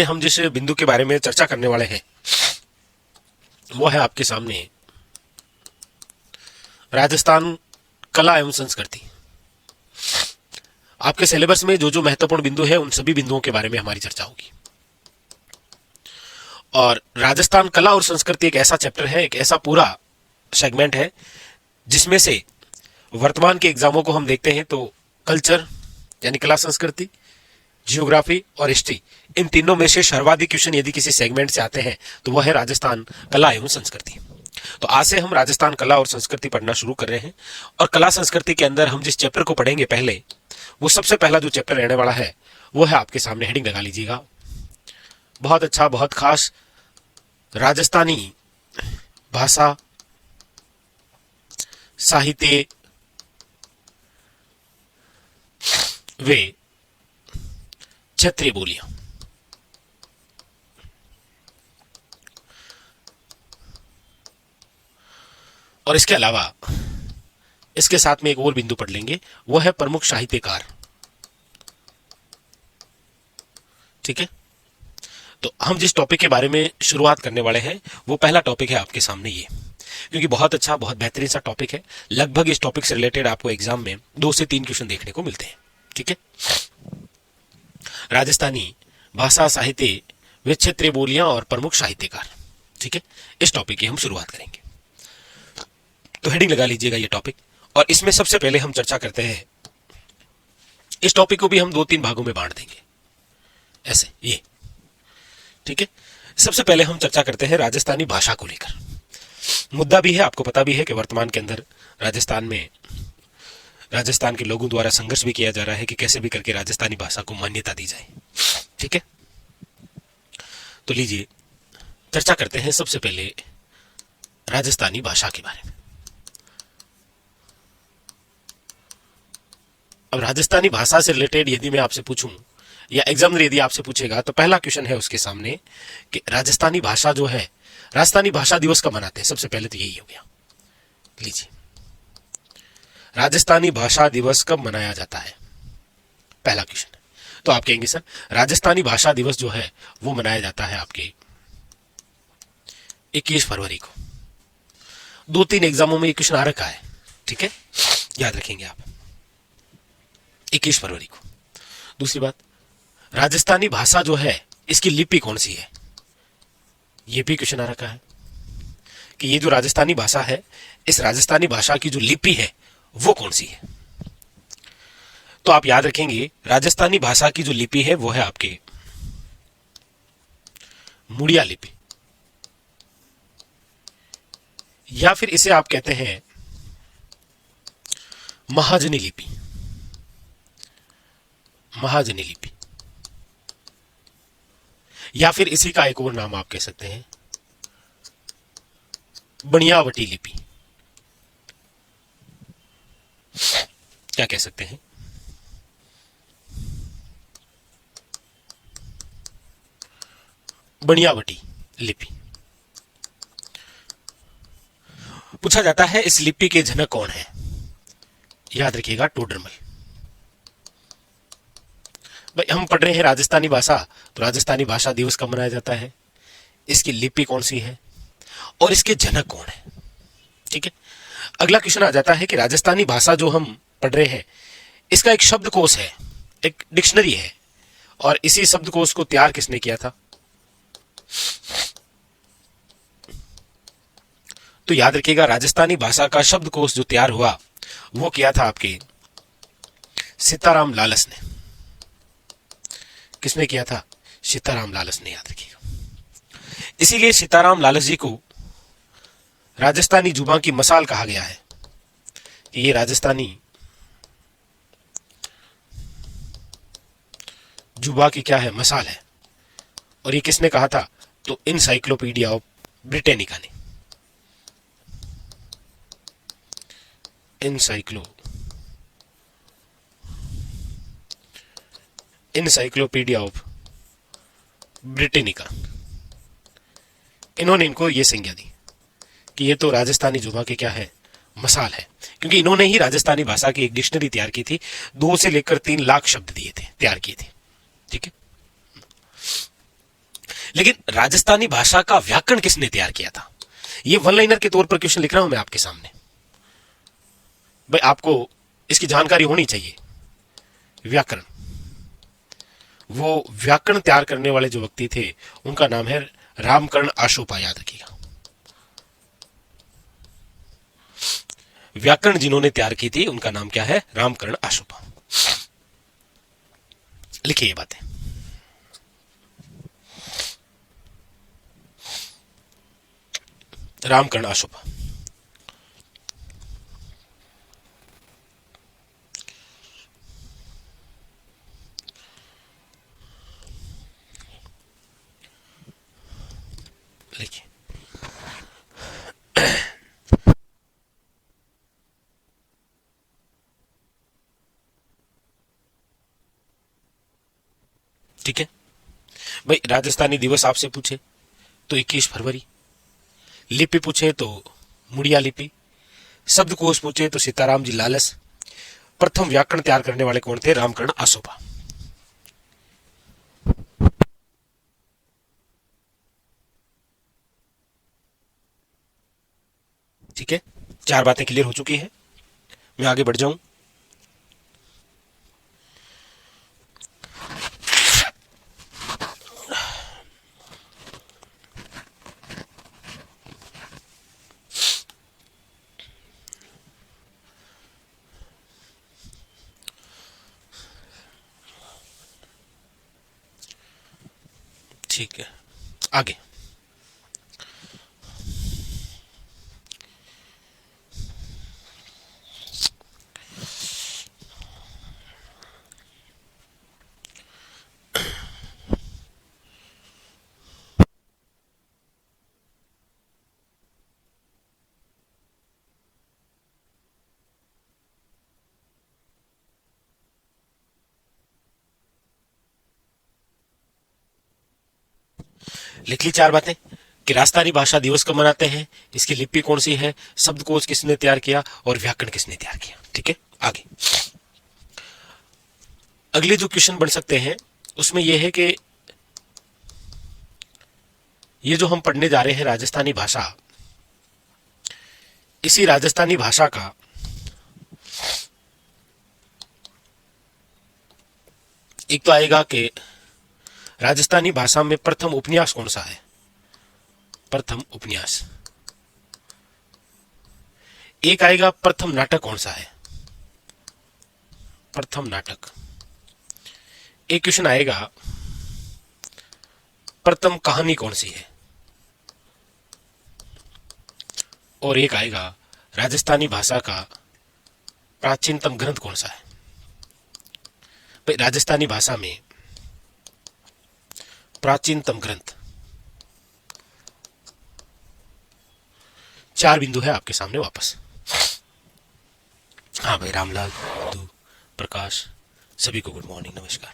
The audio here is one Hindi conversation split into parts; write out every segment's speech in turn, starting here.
हम जिस बिंदु के बारे में चर्चा करने वाले हैं वो है आपके सामने राजस्थान कला एवं संस्कृति। आपके सिलेबस में जो जो महत्वपूर्ण बिंदु है उन सभी बिंदुओं के बारे में हमारी चर्चा होगी। और राजस्थान कला और संस्कृति एक ऐसा चैप्टर है, एक ऐसा पूरा सेगमेंट है जिसमें से वर्तमान के एग्जामों को हम देखते हैं तो कल्चर यानी कला संस्कृति, जियोग्राफी और हिस्ट्री, इन तीनों में से सर्वाधिक क्वेश्चन यदि किसी सेगमेंट से आते हैं तो वह है राजस्थान कला एवं संस्कृति। तो आज से हम राजस्थान कला और संस्कृति पढ़ना शुरू कर रहे हैं। और कला संस्कृति के अंदर हम जिस चैप्टर को पढ़ेंगे पहले, वो सबसे पहला जो चैप्टर रहने वाला है वो है, आपके सामने हेडिंग लगा लीजिएगा, बहुत अच्छा बहुत खास, राजस्थानी भाषा साहित्य वे क्षेत्रीय बोलियां। और इसके अलावा इसके साथ में एक और बिंदु पढ़ लेंगे, वो है प्रमुख साहित्यकार। ठीक है, तो हम जिस टॉपिक के बारे में शुरुआत करने वाले हैं वो पहला टॉपिक है आपके सामने ये, क्योंकि बहुत अच्छा बहुत बेहतरीन सा टॉपिक है। लगभग इस टॉपिक से रिलेटेड आपको एग्जाम में 2 से 3 क्वेश्चन देखने को मिलते हैं। ठीक है, राजस्थानी भाषा साहित्य वे क्षेत्रीय बोलियां और प्रमुख साहित्यकार। ठीक है, इस टॉपिक की हम शुरुआत करेंगे। तो हेडिंग लगा लीजिएगा ये टॉपिक। और इसमें सबसे पहले हम चर्चा करते हैं, इस टॉपिक को भी हम 2-3 भागों में बांट देंगे ऐसे ये। ठीक है, सबसे पहले हम चर्चा करते हैं राजस्थानी भाषा को लेकर। मुद्दा भी है, आपको पता भी है कि वर्तमान के अंदर राजस्थान के लोगों द्वारा संघर्ष भी किया जा रहा है कि कैसे भी करके राजस्थानी भाषा को मान्यता दी जाए। ठीक है, तो लीजिए चर्चा करते हैं सबसे पहले राजस्थानी भाषा के बारे में। अब राजस्थानी भाषा से रिलेटेड यदि मैं आपसे पूछूं या एग्जामिनर यदि आपसे पूछेगा तो पहला क्वेश्चन है उसके सामने कि राजस्थानी भाषा जो है, राजस्थानी भाषा दिवस कब मनाते हैं। सबसे पहले तो यही हो गया। लीजिए, राजस्थानी भाषा दिवस कब मनाया जाता है, पहला क्वेश्चन है। तो आप कहेंगे सर राजस्थानी भाषा दिवस जो है वो मनाया जाता है आपके 21 फरवरी को। 2-3 एग्जामों में ये क्वेश्चन आ रखा है। ठीक है, याद रखेंगे आप, 21 फरवरी को। दूसरी बात, राजस्थानी भाषा जो है इसकी लिपि कौन सी है, यह भी क्वेश्चन आ रखा है कि ये जो राजस्थानी भाषा है, इस राजस्थानी भाषा की जो लिपि है वो कौन सी है। तो आप याद रखेंगे राजस्थानी भाषा की जो लिपि है वो है आपके मुड़िया लिपि, या फिर इसे आप कहते हैं महाजनी लिपि। महाजनी लिपि, या फिर इसी का एक और नाम आप कह सकते हैं बनियावटी लिपि। क्या कह सकते हैं, बनियावटी लिपि। पूछा जाता है इस लिपि के जनक कौन है, याद रखिएगा टोडरमल। भाई हम पढ़ रहे हैं राजस्थानी भाषा, तो राजस्थानी भाषा दिवस कब मनाया जाता है, इसकी लिपि कौन सी है और इसके जनक कौन है। ठीक है, अगला क्वेश्चन आ जाता है कि राजस्थानी भाषा जो हम पढ़ रहे हैं इसका एक शब्दकोश है, एक डिक्शनरी है, और इसी शब्दकोश को तैयार किसने किया था। तो याद रखिएगा राजस्थानी भाषा का शब्दकोश जो तैयार हुआ वो किया था आपके सीताराम लालस ने। किसने किया था, सीताराम लालस ने, याद रखिएगा। इसीलिए सीताराम लालस जी को राजस्थानी जुबा की मसाल कहा गया है कि ये राजस्थानी जुबा की क्या है, मसाल है। और ये किसने कहा था, तो इनसाइक्लोपीडिया ऑफ ब्रिटेनिका ने। इनसाइक्लोपीडिया ऑफ ब्रिटेनिका, इन्होंने इनको ये संज्ञा दी कि ये तो राजस्थानी जुबा की क्या है, मसाल है, क्योंकि इन्होंने ही राजस्थानी भाषा की एक डिक्शनरी तैयार की थी। 2 से लेकर 3 लाख शब्द दिए थे, तैयार किए थे। ठीक है, लेकिन राजस्थानी भाषा का व्याकरण किसने तैयार किया था? ये वन लाइनर के तौर पर क्वेश्चन लिख रहा हूं मैं आपके सामने। भाई आपको इसकी जानकारी होनी चाहिए। व्याकरण, वो व्याकरण तैयार करने वाले जो व्यक्ति थे उनका नाम है रामकर्ण आशोपा, याद रखिएगा। व्याकरण जिन्होंने तैयार की थी उनका नाम क्या है? रामकर्ण आशोपा। लिखिए ये बातें। रामकर्ण आशोपा। लिखिए। ठीक है भाई। राजस्थानी दिवस आपसे पूछे तो 21 फरवरी, लिपि पूछे तो मुड़िया लिपि, शब्दकोश पूछे तो सीताराम जी लालस। प्रथम व्याकरण तैयार करने वाले कौन थे? रामकर्ण आशोपा। ठीक है, चार बातें क्लियर हो चुकी है। मैं आगे बढ़ जाऊं। ठीक है, आगे। लिख ली चार बातें कि राजस्थानी भाषा दिवस कब मनाते हैं, इसकी लिपि कौन सी है, शब्दकोश किसने तैयार किया और व्याकरण किसने तैयार किया। ठीक है, आगे। अगले जो क्वेश्चन बन सकते हैं उसमें यह है कि ये जो हम पढ़ने जा रहे हैं राजस्थानी भाषा, इसी राजस्थानी भाषा का एक तो आएगा कि राजस्थानी भाषा में प्रथम उपन्यास कौन सा है? प्रथम उपन्यास। एक आएगा प्रथम नाटक कौन सा है? प्रथम नाटक। एक क्वेश्चन आएगा प्रथम कहानी कौन सी है? और एक आएगा राजस्थानी भाषा का प्राचीनतम ग्रंथ कौन सा है? भाई राजस्थानी भाषा में प्राचीनतम ग्रंथ, चार बिंदु है आपके सामने वापस। हाँ भाई, रामलाल, तू, प्रकाश, सभी को गुड मॉर्निंग, नमस्कार।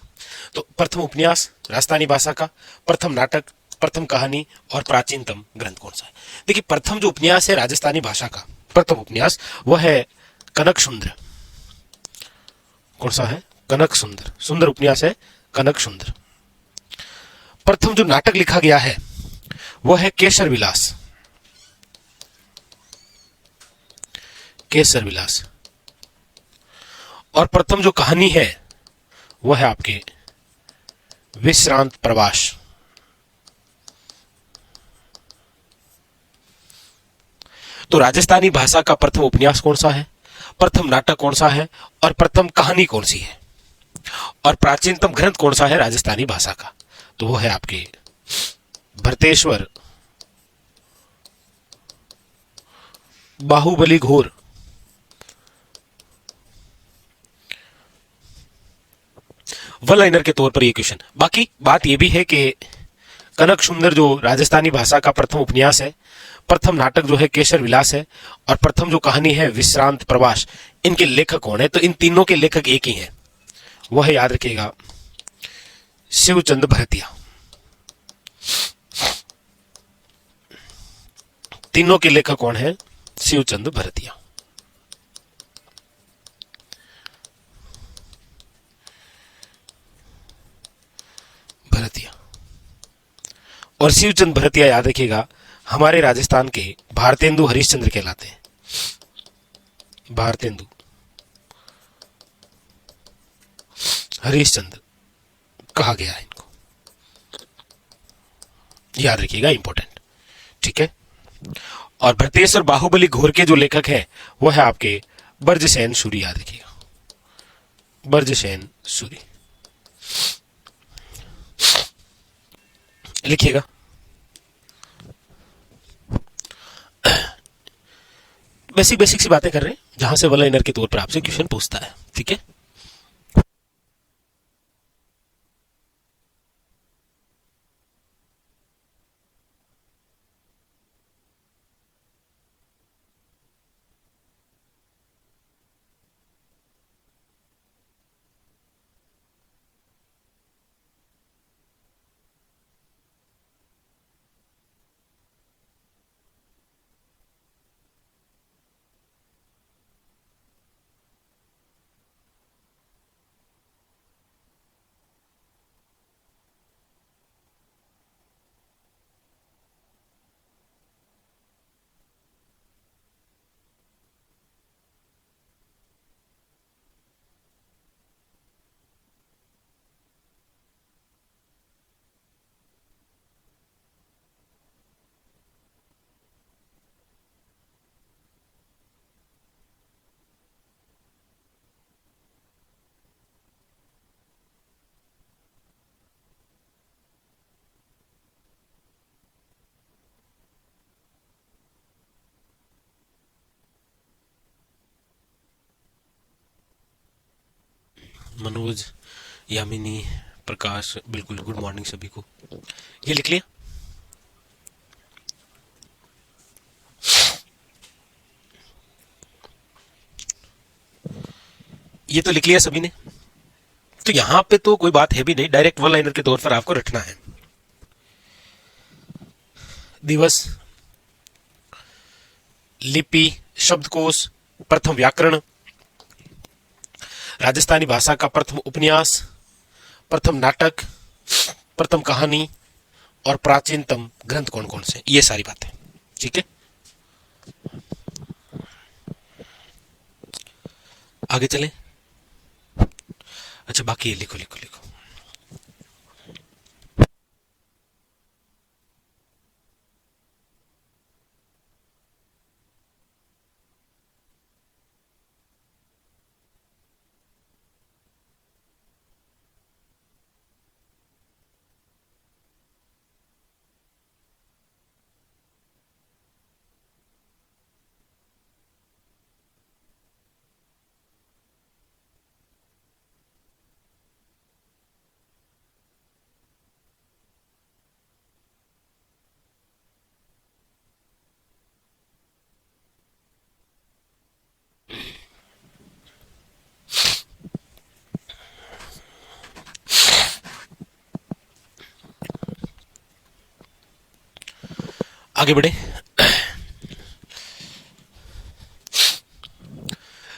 तो प्रथम उपन्यास राजस्थानी भाषा का, प्रथम नाटक, प्रथम कहानी और प्राचीनतम ग्रंथ कौन सा है? देखिए, प्रथम जो उपन्यास है राजस्थानी भाषा का, प्रथम उपन्यास वह है कनक सुंदर। कौन सा है? कनक सुंदर। सुंदर उपन्यास है कनक सुंदर। प्रथम जो नाटक लिखा गया है वह है केसर विलास। केसर विलास। और प्रथम जो कहानी है वह है आपके विश्रांत प्रवास। तो राजस्थानी भाषा का प्रथम उपन्यास कौन सा है, प्रथम नाटक कौन सा है और प्रथम कहानी कौन सी है और प्राचीनतम ग्रंथ कौन सा है राजस्थानी भाषा का? तो वो है आपके भरतेश्वर बाहुबली घोर। वन लाइनर के तौर पर ये क्वेश्चन। बाकी बात यह भी है कि कनक सुंदर जो राजस्थानी भाषा का प्रथम उपन्यास है, प्रथम नाटक जो है केसर विलास है और प्रथम जो कहानी है विश्रांत प्रवास, इनके लेखक कौन है? तो इन तीनों के लेखक एक ही हैं, वह याद रखिएगा शिवचंद भरतिया। तीनों के लेखक कौन है? शिवचंद भरतिया। भरतिया। और शिवचंद भरतिया याद रखिएगा हमारे राजस्थान के भारतेंदु हरिश्चंद्र कहलाते हैं। भारतेंदु हरिश्चंद्र कहा गया है इनको, याद रखिएगा, इंपॉर्टेंट। ठीक है। और भरतेश्वर बाहुबली घोर के जो लेखक हैं वो है आपके बर्जसेन सूरी, याद रखिएगा, बर्जसेन सूरी लिखिएगा। बेसिक बेसिक सी बातें कर रहे हैं जहां से वन लाइनर के तौर पर आपसे क्वेश्चन पूछता है। ठीक है। मनोज, यामिनी, प्रकाश, बिल्कुल गुड मॉर्निंग सभी को। ये लिख लिया? ये तो लिख लिया सभी ने। तो यहां पे तो कोई बात है भी नहीं, डायरेक्ट वन लाइनर के तौर पर आपको रटना है। दिवस, लिपि, शब्दकोश, प्रथम व्याकरण, राजस्थानी भाषा का प्रथम उपन्यास, प्रथम नाटक, प्रथम कहानी और प्राचीनतम ग्रंथ कौन कौन से, ये सारी बातें। ठीक है। आगे चलें। अच्छा, बाकी ये लिखो लिखो लिखो। आगे बढ़े।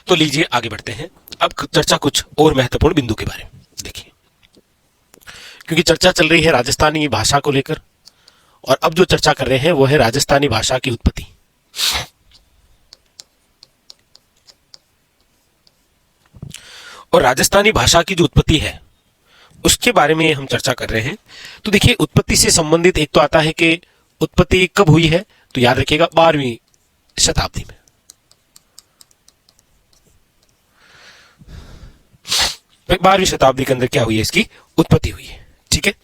तो लीजिए आगे बढ़ते हैं। अब चर्चा कुछ और महत्वपूर्ण बिंदु के बारे में देखिए, क्योंकि चर्चा चल रही है राजस्थानी भाषा को लेकर, और अब जो चर्चा कर रहे हैं वो है राजस्थानी भाषा की उत्पत्ति। और राजस्थानी भाषा की जो उत्पत्ति है उसके बारे में हम चर्चा कर रहे हैं। तो देखिए, उत्पत्ति से संबंधित एक तो आता है कि उत्पत्ति कब हुई है, तो याद रखिएगा 12वीं शताब्दी में। तो 12वीं शताब्दी के अंदर क्या हुई है, इसकी उत्पत्ति हुई है। ठीक है।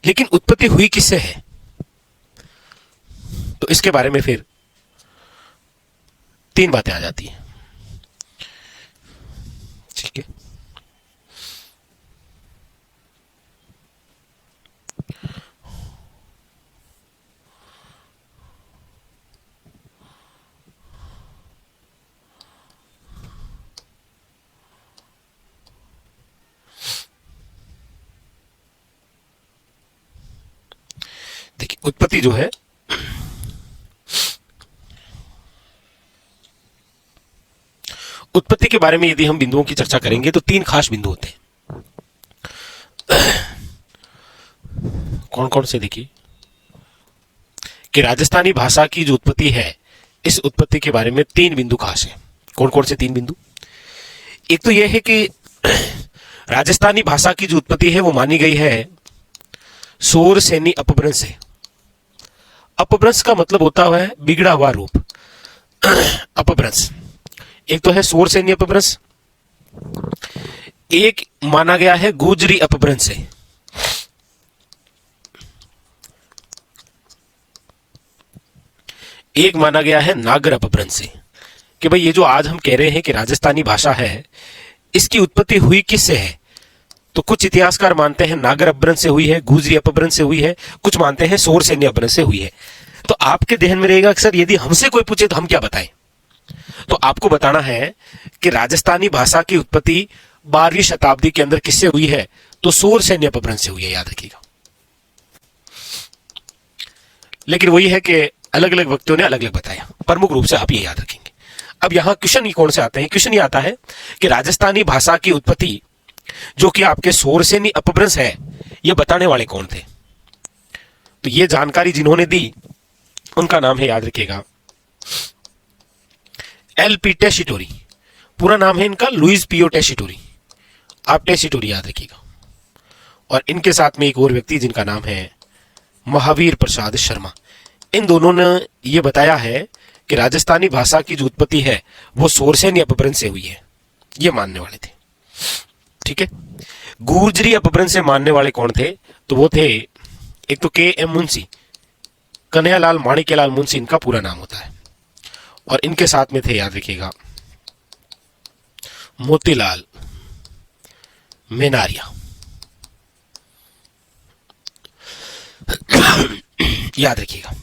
लेकिन उत्पत्ति हुई किससे है, तो इसके बारे में फिर तीन बातें आ जाती हैं। ठीक है। देखिए, उत्पत्ति जो है उत्पत्ति के बारे में यदि हम बिंदुओं की चर्चा करेंगे तो तीन खास बिंदु होते हैं। कौन कौन से देखिए कि राजस्थानी भाषा की जो उत्पत्ति है, इस उत्पत्ति के बारे में 3 बिंदु खास है। कौन कौन से 3 बिंदु? एक तो यह है कि राजस्थानी भाषा की जो उत्पत्ति है वो मानी गई है सोर सैनी अपभ्रंश से। अपभ्रंश का मतलब होता है बिगड़ा हुआ रूप, अपभ्रंश। एक तो है सोर सैनी अपभ्रंश, एक माना गया है गुजरी अपभ्रंश से। एक माना गया है नागर अपभ्रंश से। कि भाई ये जो आज हम कह रहे हैं कि राजस्थानी भाषा है, इसकी उत्पत्ति हुई किससे है? तो कुछ इतिहासकार मानते हैं नागर अपभ्रंश से हुई है, गुजरी अपभ्रंश से हुई है, कुछ मानते हैं सोर सैन्य अपभ्रंश से हुई है। तो आपके ध्यान में रहेगा कि सर यदि हमसे कोई पूछे तो हम क्या बताएं? तो आपको बताना है कि राजस्थानी भाषा की उत्पत्ति 12वीं शताब्दी के अंदर किससे हुई है? तो सोर सैन्य अपभ्रंश से हुई है, याद रखिएगा। लेकिन वही है कि अलग अलग व्यक्तियों ने अलग अलग बताया, प्रमुख रूप से आप ये याद रखेंगे। अब यहां क्वेश्चन ही कौन से आते हैं? क्वेश्चन ये आता है कि राजस्थानी भाषा की उत्पत्ति जो कि आपके सोर सैन्य अपभ्रंश है, ये बताने वाले कौन थे? तो ये जानकारी जिन्होंने दी उनका नाम है, याद रखिएगा, एल.पी. टेसीटोरी। पूरा नाम है इनका लुइस पियो टेसीटोरी। आप टेसीटोरी याद रखिएगा। और इनके साथ में एक और व्यक्ति जिनका नाम है महावीर प्रसाद शर्मा। इन दोनों ने यह बताया है कि राजस्थानी भाषा की जो उत्पत्ति है वो सोर सैन्य अपभ्रंश से हुई है, ये मानने वाले थे। ठीक है। गुर्जरी अपभ्रंश से मानने वाले कौन थे? तो वो थे एक तो के.एम. मुंशी, कन्हैयालाल माणिक्यलाल मुंशी इनका पूरा नाम होता है। और इनके साथ में थे, याद रखिएगा, मोतीलाल मेनारिया। याद रखिएगा।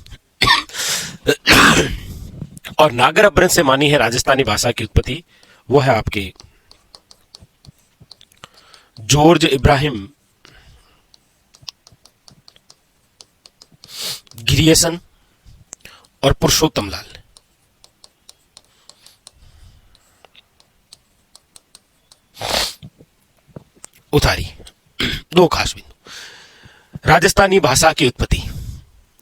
और नागर अपभ्रंश से मानी है राजस्थानी भाषा की उत्पत्ति, वो है आपके जॉर्ज इब्राहिम गिरियसन और पुरुषोत्तम लाल। उतारी। 2 खास बिंदु। राजस्थानी भाषा की उत्पत्ति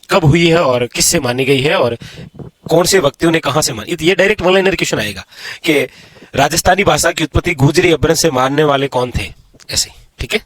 कब हुई है और किससे मानी गई है और कौन से व्यक्तियों ने कहां से मानी? ये डायरेक्ट वन लाइनर क्वेश्चन आएगा कि राजस्थानी भाषा की उत्पत्ति गुजरी अपभ्रंश से मानने वाले कौन थे, ऐसे। ठीक है।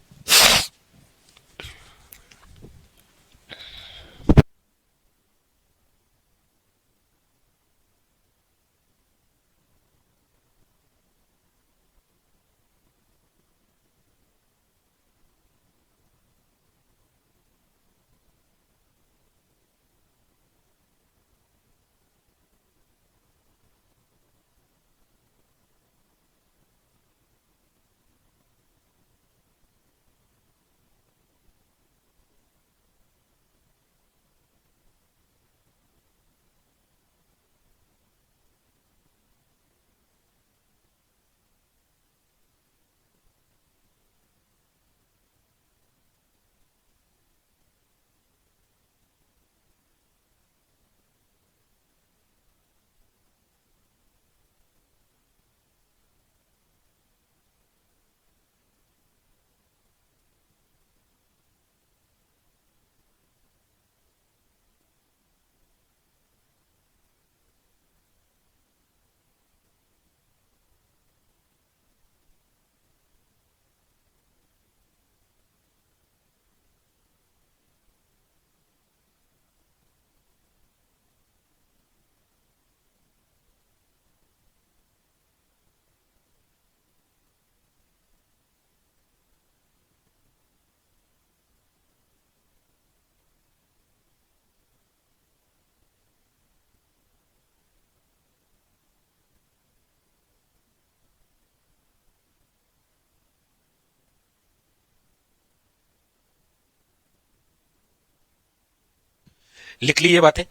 लिख ली ये बातें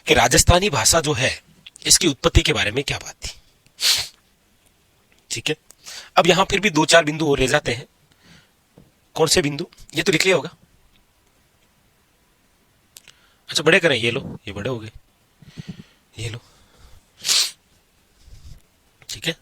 कि राजस्थानी भाषा जो है इसकी उत्पत्ति के बारे में क्या बात थी। ठीक है। अब यहां फिर भी 2-4 बिंदु और रह जाते हैं। कौन से बिंदु? ये तो लिख लिया होगा। अच्छा, बड़े करें, ये लो, ये बड़े हो गए, ये लो। ठीक है।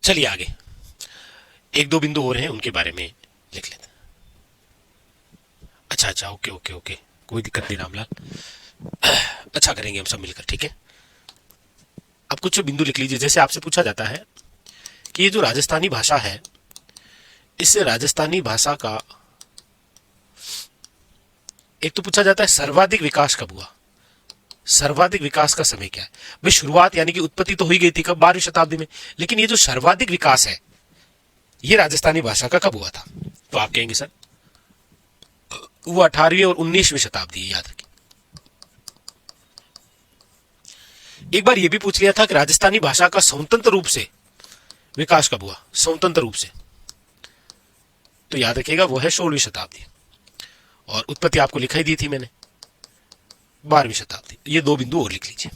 चलिए आगे एक दो बिंदु और हैं, उनके बारे में लिख लेते हैं। अच्छा अच्छा, ओके ओके ओके, कोई दिक्कत नहीं रामलाल, अच्छा करेंगे हम सब मिलकर, ठीक है। अब कुछ बिंदु लिख लीजिए। जैसे आपसे पूछा जाता है कि ये जो राजस्थानी भाषा है, इस राजस्थानी भाषा का एक तो पूछा जाता है सर्वाधिक विकास कब हुआ, सर्वाधिक विकास का समय क्या है। भाई शुरुआत यानी कि उत्पत्ति तो हुई गई थी कब, 12वीं शताब्दी में, लेकिन ये जो सर्वाधिक विकास है ये राजस्थानी भाषा का कब हुआ था, तो आप कहेंगे सर वो 18वीं और 19वीं शताब्दी है, याद रखिए। एक बार यह भी पूछ लिया था कि राजस्थानी भाषा का स्वतंत्र रूप से विकास कब हुआ, स्वतंत्र रूप से, तो याद रखिएगा वो है 16वीं शताब्दी, और उत्पत्ति आपको लिखाई दी थी मैंने 12वीं शताब्दी। ये दो बिंदु और लिख लीजिए।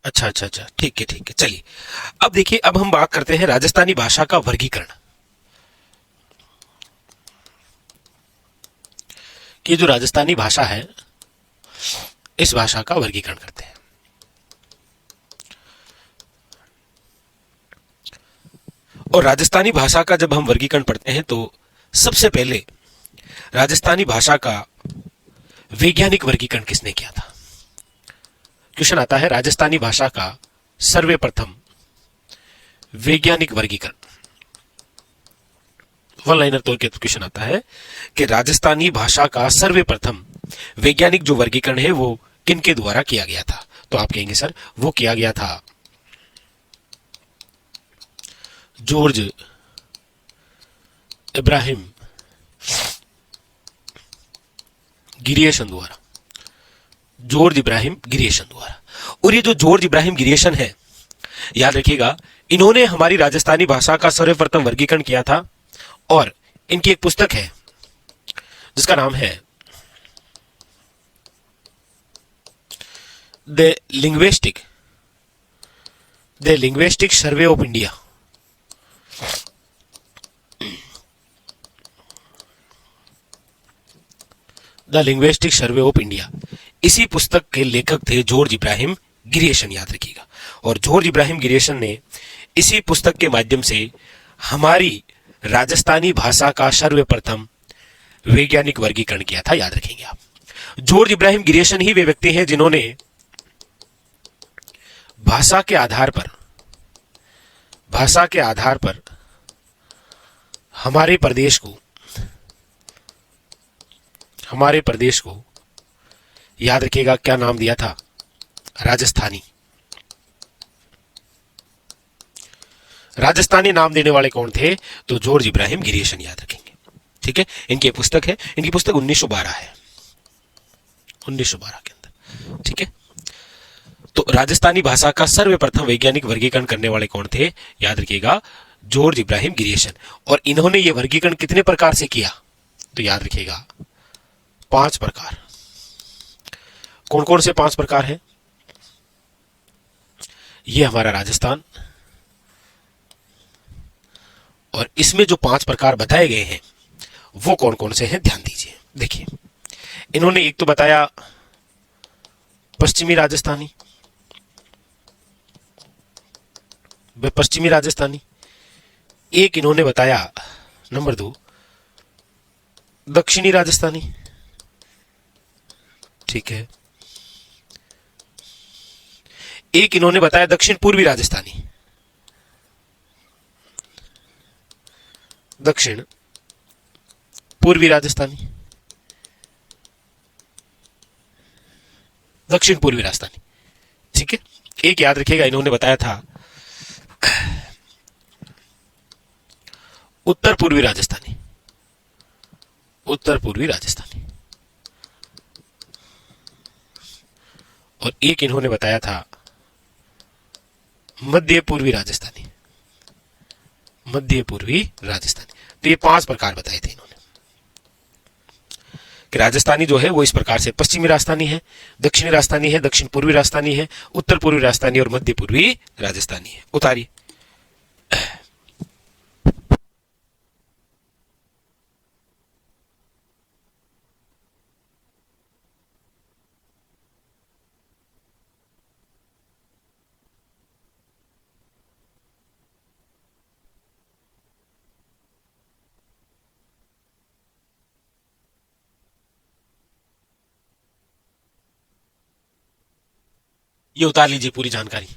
अच्छा अच्छा अच्छा, ठीक है ठीक है। चलिए अब देखिए, अब हम बात करते हैं राजस्थानी भाषा का वर्गीकरण, कि जो राजस्थानी भाषा है इस भाषा का वर्गीकरण करते हैं। और राजस्थानी भाषा का जब हम वर्गीकरण पढ़ते हैं तो सबसे पहले राजस्थानी भाषा का वैज्ञानिक वर्गीकरण किसने किया था। क्वेश्चन आता है राजस्थानी भाषा का सर्वप्रथम वैज्ञानिक वर्गीकरण, वन लाइनर तौर के क्वेश्चन आता है कि राजस्थानी भाषा का सर्वप्रथम वैज्ञानिक जो वर्गीकरण है वो किनके द्वारा किया गया था, तो आप कहेंगे सर वो किया गया था जॉर्ज इब्राहिम गिरियसन द्वारा, जॉर्ज इब्राहिम गिरियसन द्वारा। और ये जो जॉर्ज इब्राहिम गिरियसन है, याद रखिएगा, इन्होंने हमारी राजस्थानी भाषा का सर्वप्रथम वर्गीकरण किया था, और इनकी एक पुस्तक है जिसका नाम है the linguistic survey of India. The linguistic survey of India, इसी पुस्तक के लेखक थे जॉर्ज इब्राहिम गिरियसन, याद रखिएगा। और जॉर्ज इब्राहिम गिरियसन ने इसी पुस्तक के माध्यम से हमारी राजस्थानी भाषा का सर्वप्रथम वैज्ञानिक वर्गीकरण किया था, याद रखेंगे आप। जॉर्ज इब्राहिम गिरियसन ही वे व्यक्ति हैं जिन्होंने भाषा के आधार पर हमारे प्रदेश को याद रखिएगा क्या नाम दिया था, राजस्थानी। राजस्थानी नाम देने वाले कौन थे, तो जॉर्ज इब्राहिम गिरियसन, याद रखेंगे, ठीक है। इनकी पुस्तक है, इनकी पुस्तक 1912 है, 1912 के अंदर, ठीक है। तो राजस्थानी भाषा का सर्वप्रथम वैज्ञानिक वर्गीकरण करने वाले कौन थे, याद रखिएगा जॉर्ज इब्राहिम गिरियसन। और इन्होंने यह वर्गीकरण कितने प्रकार से किया, तो याद रखिएगा 5 प्रकार। कौन कौन से 5 प्रकार हैं, ये हमारा राजस्थान, और इसमें जो 5 प्रकार बताए गए हैं वो कौन कौन से हैं, ध्यान दीजिए। देखिए, इन्होंने एक तो बताया पश्चिमी राजस्थानी, पश्चिमी राजस्थानी। एक इन्होंने बताया नंबर 2 दक्षिणी राजस्थानी, ठीक है। एक इन्होंने बताया दक्षिण पूर्वी राजस्थानी, दक्षिण पूर्वी राजस्थानी, दक्षिण पूर्वी राजस्थानी, ठीक है। एक याद रखिएगा, इन्होंने बताया था उत्तर पूर्वी राजस्थानी, उत्तर पूर्वी राजस्थानी। और एक इन्होंने बताया था मध्य पूर्वी राजस्थानी, मध्य पूर्वी राजस्थानी। तो ये 5 प्रकार बताए थे इन्होंने कि राजस्थानी जो है वो इस प्रकार से पश्चिमी राजस्थानी है, दक्षिणी राजस्थानी है, दक्षिण पूर्वी राजस्थानी है, उत्तर पूर्वी राजस्थानी और मध्य पूर्वी राजस्थानी है। उतारिए। ये उतार लीजिए पूरी जानकारी।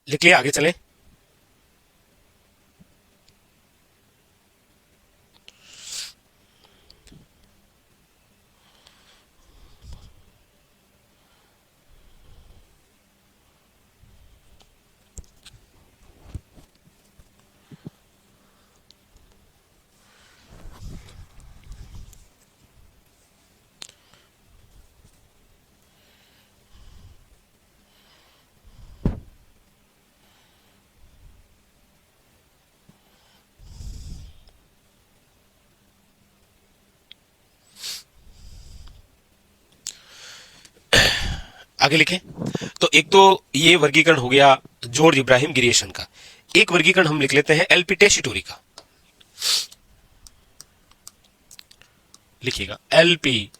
लिख लिया, आगे चलें। आगे लिखें। तो एक तो ये वर्गीकरण हो गया जॉर्ज इब्राहिम गिरियसन का। एक वर्गीकरण हम लिख लेते हैं एलपी टेशिटोरी का। लिखिएगा, एलपी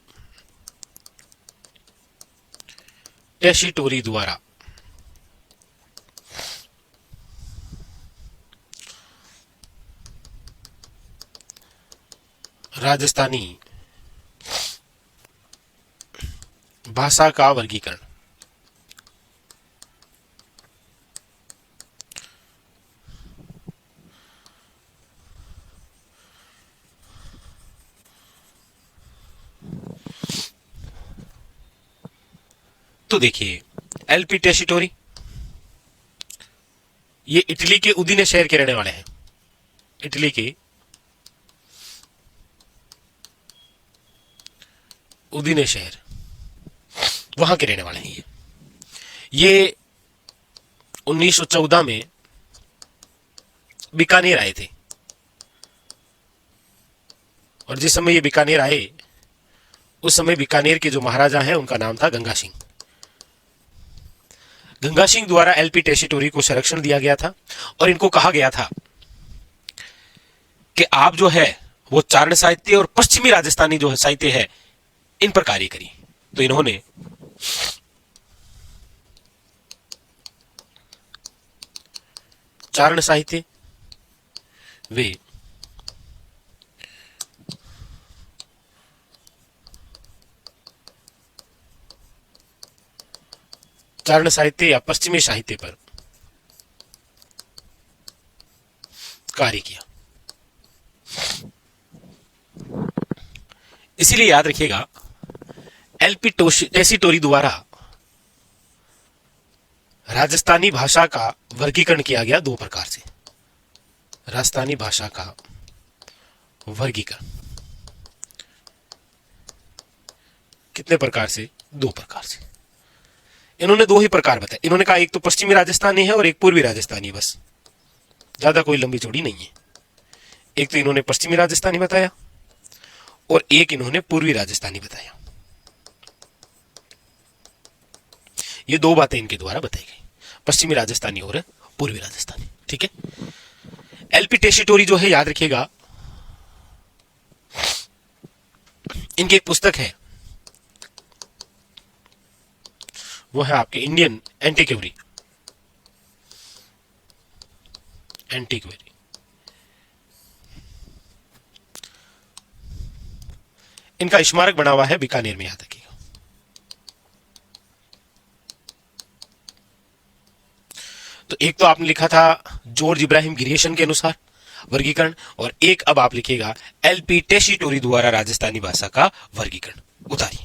टेशिटोरी द्वारा राजस्थानी भाषा का वर्गीकरण। तो देखिए, एलपी टेशिटोरी ये इटली के उदीने शहर के रहने वाले हैं। इटली के उदीने शहर, वहां के रहने वाले हैं। ये 1914 में बीकानेर आए थे, और जिस समय ये बीकानेर आए उस समय बीकानेर के जो महाराजा हैं उनका नाम था गंगा सिंह। गंगा सिंह द्वारा एलपी टेसीटोरी को संरक्षण दिया गया था और इनको कहा गया था कि आप जो है वो चारण साहित्य और पश्चिमी राजस्थानी जो साहित्य है इन पर कार्य करिए। तो इन्होंने चारण साहित्य वे चारण साहित्य या पश्चिमी साहित्य पर कार्य किया। इसीलिए याद रखिएगा एलपी टेसीटोरी द्वारा राजस्थानी भाषा का वर्गीकरण किया गया दो प्रकार से। राजस्थानी भाषा का वर्गीकरण कितने प्रकार से? दो प्रकार से। इन्होंने दो ही प्रकार बताए। इन्होंने कहा एक तो पश्चिमी राजस्थानी है और एक पूर्वी राजस्थानी, बस, ज्यादा कोई लंबी चौड़ी नहीं है। एक तो इन्होंने पश्चिमी राजस्थानी बताया और एक इन्होंने पूर्वी राजस्थानी बताया। ये दो बातें इनके द्वारा बताई गई, पश्चिमी राजस्थानी और पूर्वी राजस्थानी। ठीक है। एलपी टेसीटोरी जो है याद रखिएगा, इनकी एक पुस्तक है, वो है आपके इंडियन एंटीक्वेरी। इनका स्मारक बना हुआ है बीकानेर में, याद रखिएगा। तो एक तो आपने लिखा था जॉर्ज इब्राहिम गिरियशन के अनुसार वर्गीकरण, और एक अब आप लिखिएगा एलपी टेसीटोरी द्वारा राजस्थानी भाषा का वर्गीकरण। उतारिए।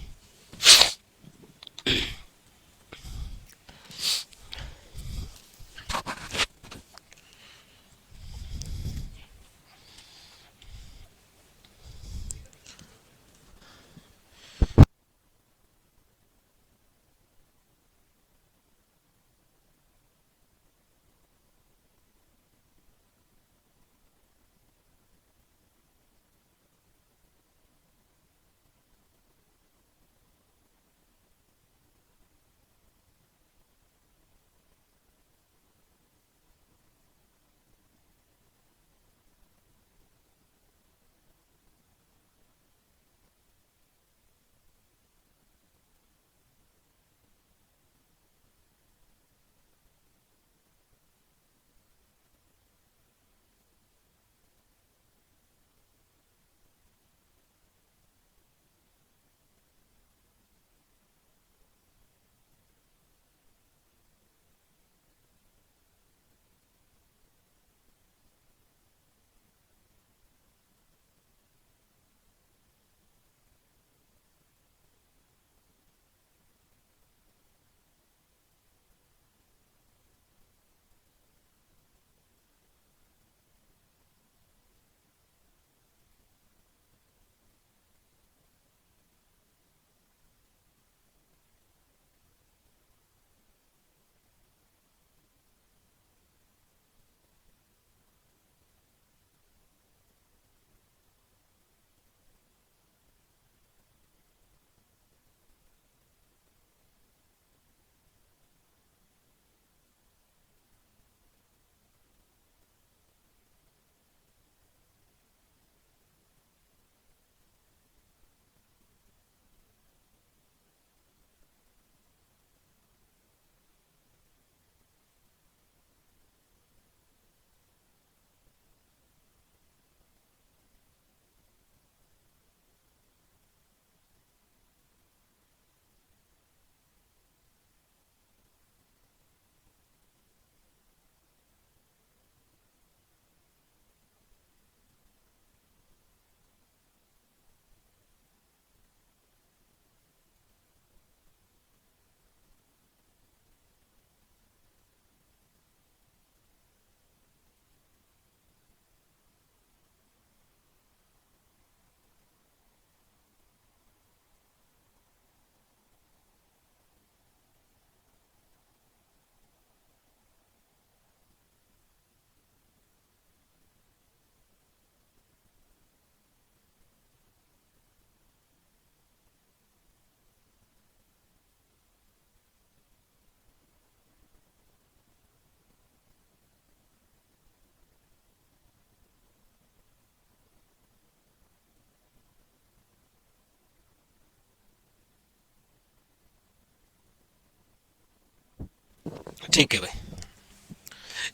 ठीक है भाई,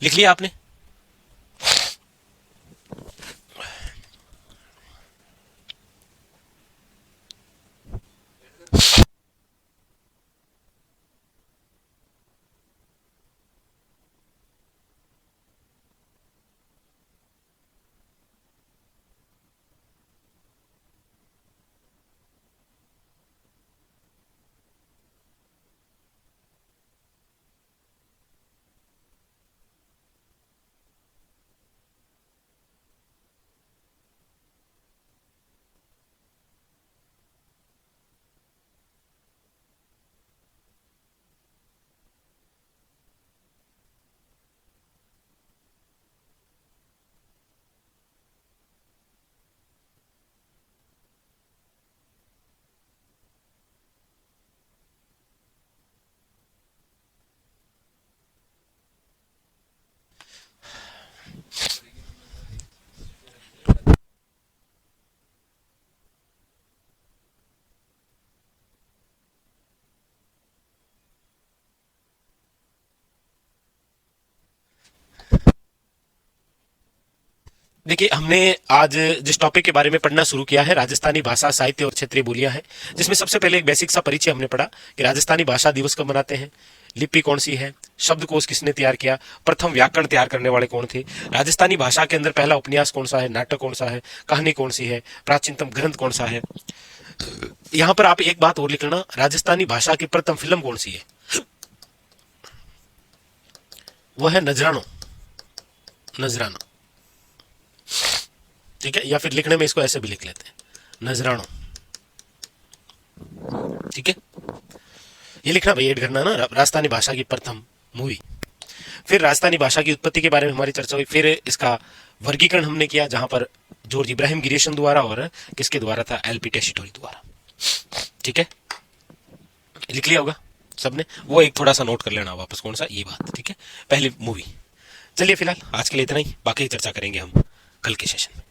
लिख लिया आपने? देखिए, हमने आज जिस टॉपिक के बारे में पढ़ना शुरू किया है, राजस्थानी भाषा, साहित्य और क्षेत्रीय बोलियां हैं, जिसमें सबसे पहले एक बेसिक सा परिचय हमने पढ़ा कि राजस्थानी भाषा दिवस कब मनाते हैं, लिपि कौन सी है, शब्दकोश किसने तैयार किया, प्रथम व्याकरण तैयार करने वाले कौन थे, राजस्थानी भाषा के अंदर पहला उपन्यास कौन सा है, नाटक कौन सा है, कहानी कौन सी है, प्राचीनतम ग्रंथ कौन सा है। यहां पर आप एक बात और लिख लेना, राजस्थानी भाषा की प्रथम फिल्म कौन सी है, वह है नजरानो। नजराना, ठीक है, या फिर लिखने में इसको ऐसे भी लिख लेते हैं, नजरानो। ठीक है, ये लिखना भाई, ऐड करना ना, राजस्थानी भाषा की प्रथम मूवी। फिर राजस्थानी भाषा की उत्पत्ति के बारे में हमारी चर्चा हुई, फिर इसका वर्गीकरण हमने किया, जहां पर जॉर्ज इब्राहिम गिरीशन द्वारा और किसके द्वारा था, एलपी टेसीटोरी द्वारा। ठीक है, लिख लिया होगा सबने, वो एक थोड़ा सा नोट कर लेना वापस, कौन सा, ये बात। ठीक है, पहली मूवी। चलिए फिलहाल आज के लिए इतना ही, बाकी चर्चा करेंगे हम कल के सेशन में।